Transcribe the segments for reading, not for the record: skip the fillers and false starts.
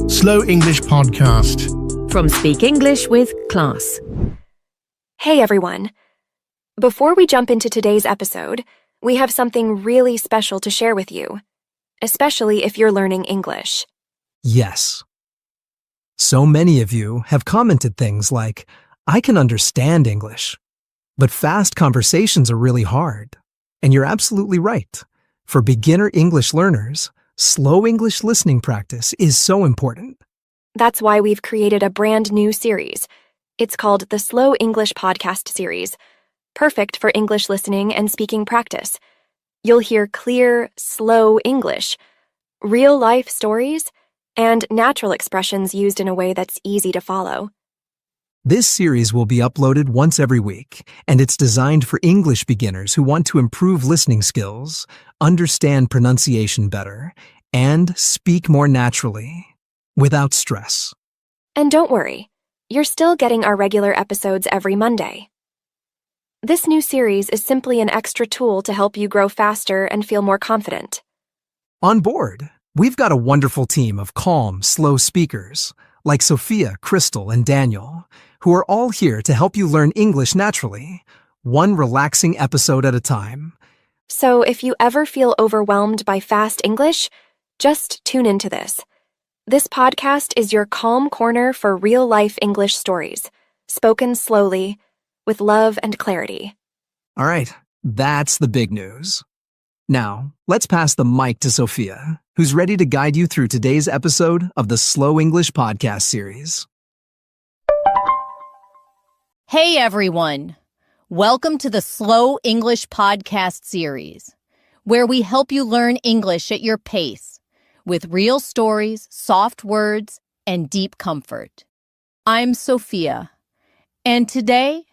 Slow English Podcast. From Speak English with Class. Hey everyone. Before we jump into today's episode, we have something really special to share with you, especially if you're learning English. Yes. So many of you have commented things like, I can understand English, but fast conversations are really hard. And you're absolutely right. For beginner English learners, slow English listening practice is so important. That's why we've created a brand new series. It's called the Slow English Podcast Series, perfect for English listening and speaking practice. You'll hear clear, slow English, real-life stories, and natural expressions used in a way that's easy to follow. This series will be uploaded once every week, and it's designed for English beginners who want to improve listening skills, understand pronunciation better, and speak more naturally, without stress. And don't worry, you're still getting our regular episodes every Monday. This new series is simply an extra tool to help you grow faster and feel more confident. On board, we've got a wonderful team of calm, slow speakers, like Sophia, Crystal, and Daniel, who are all here to help you learn English naturally, one relaxing episode at a time. So if you ever feel overwhelmed by fast English, just tune into this. This podcast is your calm corner for real-life English stories, spoken slowly, with love and clarity. All right, that's the big news. Now, let's pass the mic to Sophia, who's ready to guide you through today's episode of the Slow English Podcast Series. Hey everyone! Welcome to the Slow English Podcast Series, where we help you learn English at your pace, with real stories, soft words, and deep comfort. I'm Sophia, and today,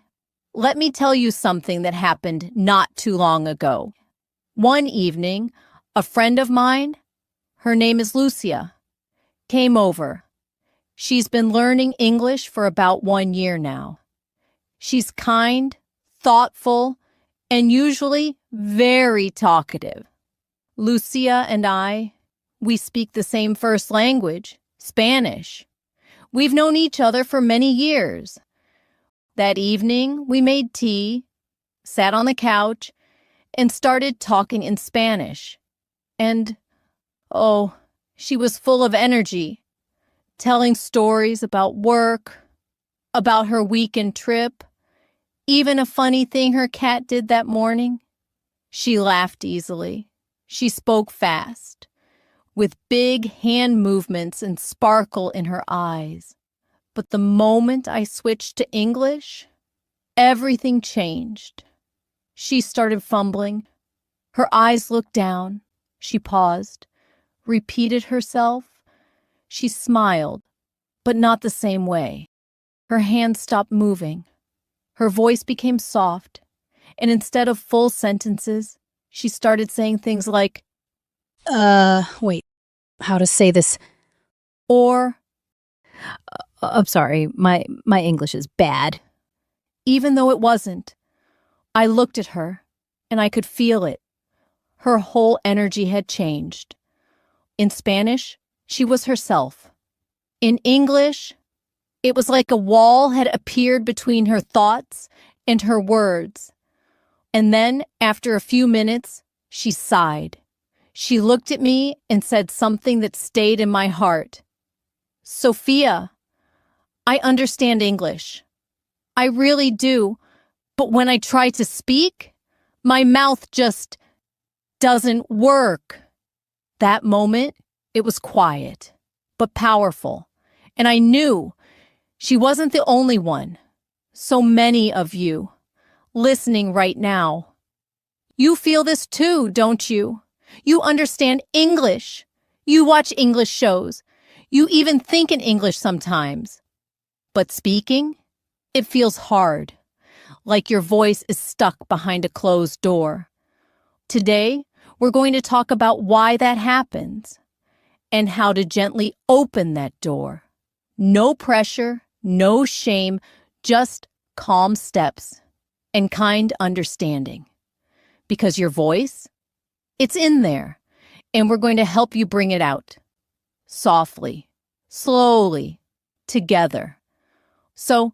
let me tell you something that happened not too long ago. One evening, a friend of mine, her name is Lucia, came over. She's been learning English for about 1 year now. She's kind, thoughtful, and usually very talkative. Lucia and I, we speak the same first language, Spanish. We've known each other for many years. That evening, we made tea, sat on the couch, and started talking in Spanish. And, she was full of energy, telling stories about work, about her weekend trip, even a funny thing her cat did that morning. She laughed easily. She spoke fast, with big hand movements and sparkle in her eyes. But the moment I switched to English, everything changed. She started fumbling. Her eyes looked down. She paused, repeated herself. She smiled, but not the same way. Her hands stopped moving. Her voice became soft, and instead of full sentences, she started saying things like, wait, how to say this? Or, I'm sorry, my English is bad. Even though it wasn't, I looked at her, and I could feel it. Her whole energy had changed. In Spanish, she was herself. In English, it was like a wall had appeared between her thoughts and her words. And then, after a few minutes, she sighed. She looked at me and said something that stayed in my heart. Sophia, I understand English. I really do. But when I try to speak, my mouth just doesn't work. That moment, it was quiet, but powerful. And I knew she wasn't the only one. So many of you listening right now. You feel this too, don't you? You understand English. You watch English shows. You even think in English sometimes. But speaking, it feels hard, like your voice is stuck behind a closed door. Today, we're going to talk about why that happens and how to gently open that door. No pressure, no shame, just calm steps and kind understanding. Because your voice, it's in there, and we're going to help you bring it out. Softly, slowly, together. So,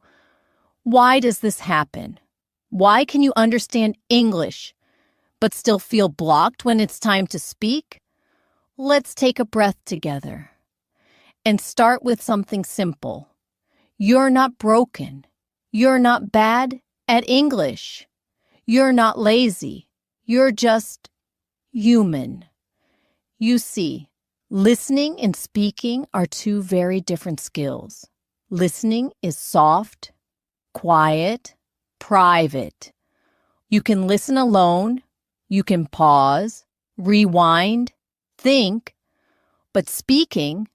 why does this happen? Why can you understand English but still feel blocked when it's time to speak? Let's take a breath together and start with something simple. You're not broken. You're not bad at English. You're not lazy. You're just human. You see, listening and speaking are two very different skills. Listening is soft, quiet, private. You can listen alone. You can pause, rewind, think. But speaking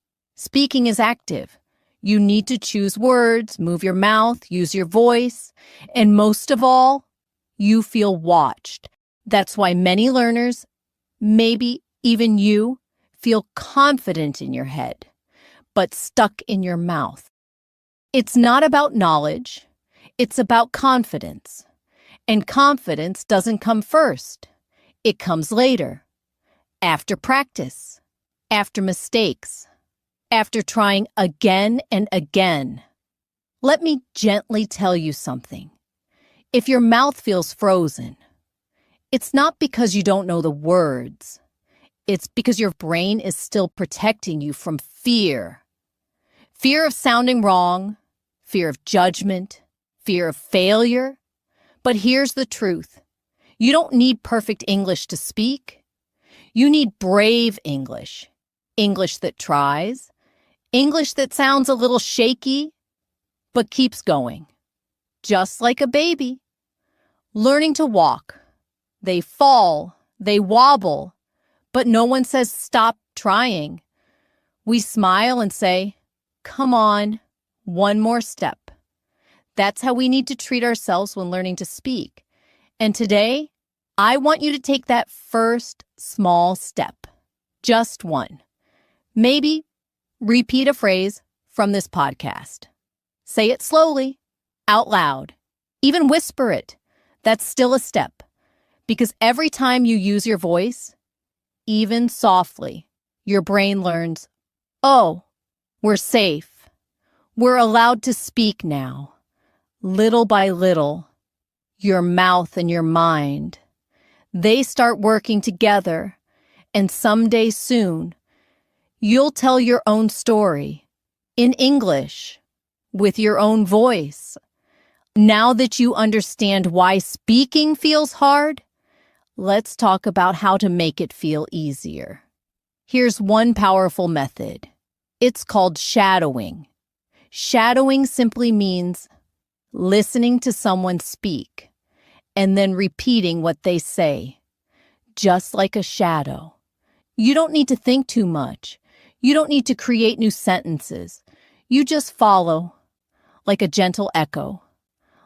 is active. You need to choose words, move your mouth, use your voice, and most of all, you feel watched. That's why many learners, maybe even you, feel confident in your head, but stuck in your mouth. It's not about knowledge, it's about confidence. And confidence doesn't come first. It comes later, after practice, after mistakes, after trying again and again. Let me gently tell you something. If your mouth feels frozen, it's not because you don't know the words. It's because your brain is still protecting you from fear. Fear of sounding wrong, fear of judgment, fear of failure. But here's the truth. You don't need perfect English to speak. You need brave English. English that tries. English that sounds a little shaky, but keeps going. Just like a baby. Learning to walk. They fall, they wobble, but no one says stop trying. We smile and say, come on, one more step. That's how we need to treat ourselves when learning to speak. And today, I want you to take that first small step. Just one. Maybe repeat a phrase from this podcast. Say it slowly, out loud. Even whisper it. That's still a step. Because every time you use your voice, even softly, your brain learns, oh, we're safe. We're allowed to speak now. Little by little, your mouth and your mind, they start working together, and someday soon, you'll tell your own story in English with your own voice. Now that you understand why speaking feels hard, let's talk about how to make it feel easier. Here's one powerful method. It's called shadowing. Shadowing simply means listening to someone speak and then repeating what they say, just like a shadow. You don't need to think too much. You don't need to create new sentences. You just follow, like a gentle echo.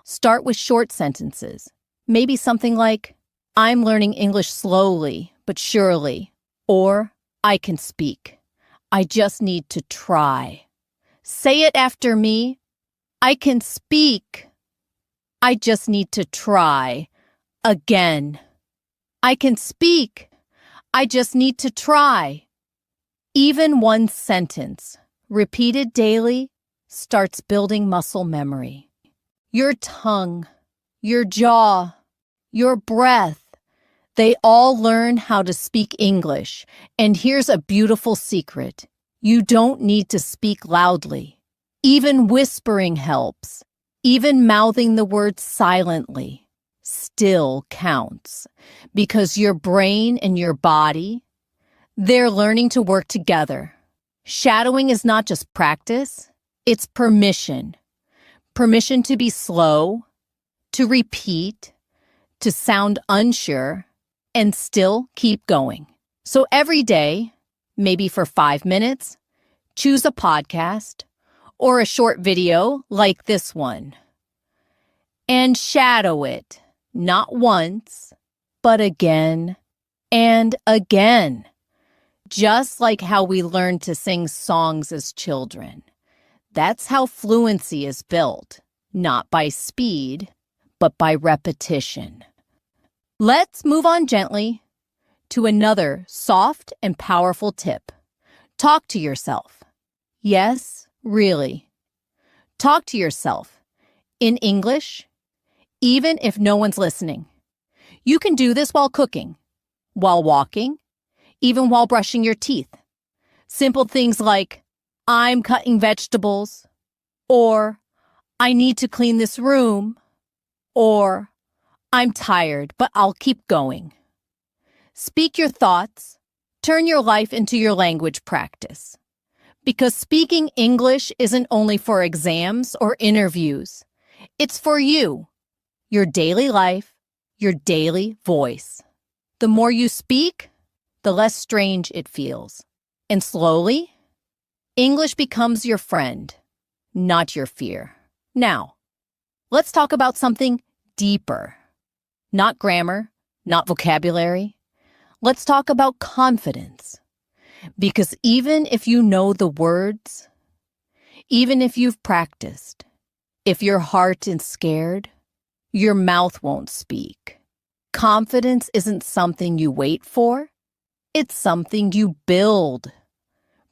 Start with short sentences. Maybe something like, I'm learning English slowly but surely, or I can speak. I just need to try. Say it after me. I can speak. I just need to try. Again. I can speak. I just need to try. Even one sentence, repeated daily, starts building muscle memory. Your tongue, your jaw, your breath, they all learn how to speak English. And here's a beautiful secret. You don't need to speak loudly. Even whispering helps. Even mouthing the words silently still counts. Because your brain and your body, they're learning to work together. Shadowing is not just practice, it's permission. Permission to be slow, to repeat, to sound unsure, and still keep going. So every day, maybe for 5 minutes, choose a podcast or a short video like this one. And shadow it, not once, but again and again. Just like how we learned to sing songs as children. That's how fluency is built, not by speed, but by repetition. Let's move on gently to another soft and powerful tip. Talk to yourself. Yes, really. Talk to yourself in English, even if no one's listening. You can do this while cooking, while walking, even while brushing your teeth. Simple things like, I'm cutting vegetables, or I need to clean this room, or I'm tired, but I'll keep going. Speak your thoughts. Turn your life into your language practice. Because speaking English isn't only for exams or interviews. It's for you, your daily life, your daily voice. The more you speak, the less strange it feels. And slowly, English becomes your friend, not your fear. Now, let's talk about something deeper. Not grammar, not vocabulary. Let's talk about confidence. Because even if you know the words, even if you've practiced, if your heart is scared, your mouth won't speak. Confidence isn't something you wait for. It's something you build.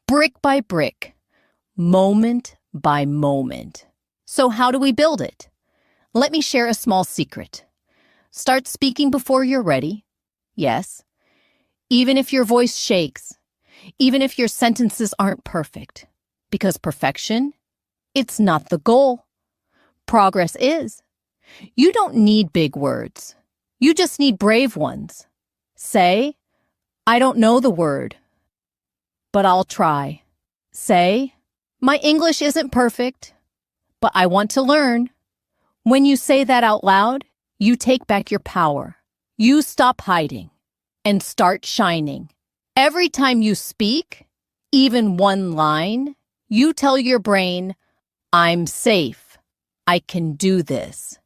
Brick by brick, moment by moment. So how do we build it? Let me share a small secret. Start speaking before you're ready. Yes. Even if your voice shakes, even if your sentences aren't perfect. Because perfection, it's not the goal. Progress is. You don't need big words. You just need brave ones. Say, I don't know the word, but I'll try. Say, my English isn't perfect, but I want to learn. When you say that out loud, you take back your power. You stop hiding and start shining. Every time you speak, even one line, you tell your brain, I'm safe. I can do this.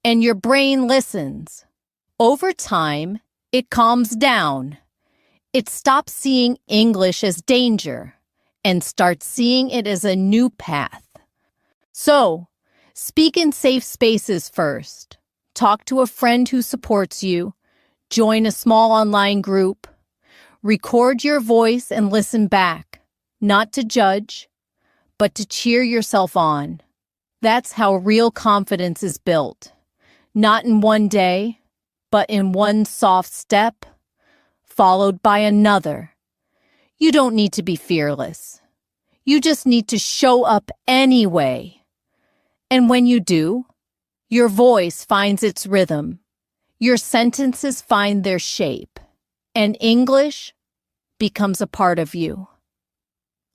And your brain listens. Over time, it calms down. It stops seeing English as danger and starts seeing it as a new path. So, speak in safe spaces first. Talk to a friend who supports you. Join a small online group. Record your voice and listen back, not to judge, but to cheer yourself on. That's how real confidence is built. Not in one day, but in one soft step, followed by another. You don't need to be fearless. You just need to show up anyway. And when you do, your voice finds its rhythm. Your sentences find their shape. And English becomes a part of you.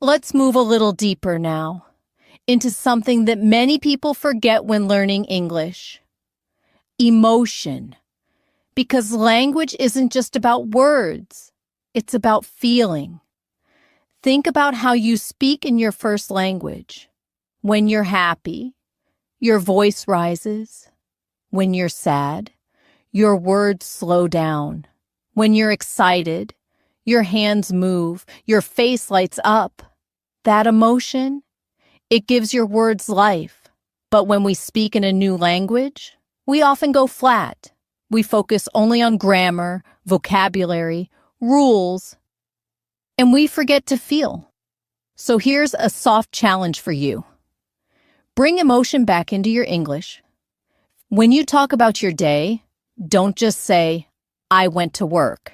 Let's move a little deeper now into something that many people forget when learning English. Emotion. Because language isn't just about words, it's about feeling. Think about how you speak in your first language. When you're happy, your voice rises. When you're sad, your words slow down. When you're excited, your hands move, your face lights up. That emotion, it gives your words life. But when we speak in a new language, we often go flat. We focus only on grammar, vocabulary, rules, and we forget to feel. So here's a soft challenge for you. Bring emotion back into your English. When you talk about your day, don't just say, I went to work.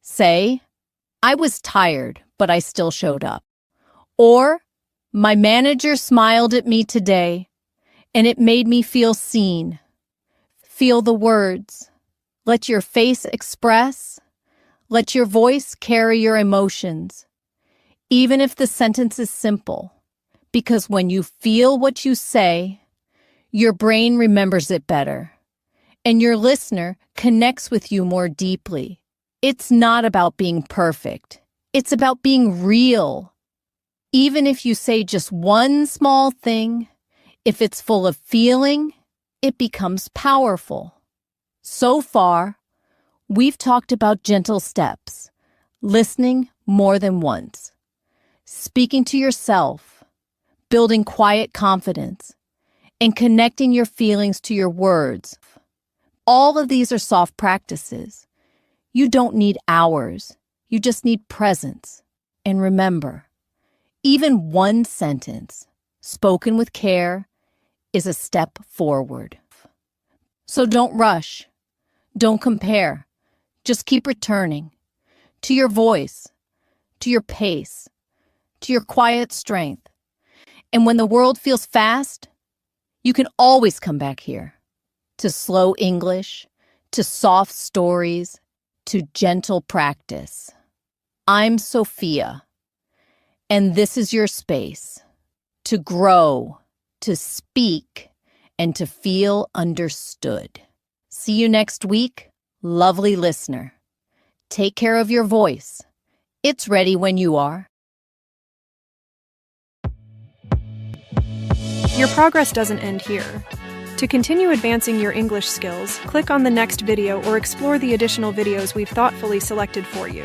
Say, I was tired, but I still showed up. Or, my manager smiled at me today, and it made me feel seen. Feel the words. Let your face express. Let your voice carry your emotions. Even if the sentence is simple. Because when you feel what you say, your brain remembers it better. And your listener connects with you more deeply. It's not about being perfect. It's about being real. Even if you say just one small thing, if it's full of feeling, it becomes powerful. So far, we've talked about gentle steps, listening more than once, speaking to yourself, building quiet confidence, and connecting your feelings to your words. All of these are soft practices. You don't need hours. You just need presence. And remember, Even one sentence, spoken with care, is a step forward. So don't rush. Don't compare. Just keep returning to your voice, to your pace, to your quiet strength. And when the world feels fast, you can always come back here to slow English, to soft stories, to gentle practice. I'm Sophia, and this is your space to grow, to speak, and to feel understood. See you next week, lovely listener. Take care of your voice. It's ready when you are. Your progress doesn't end here. To continue advancing your English skills, click on the next video or explore the additional videos we've thoughtfully selected for you.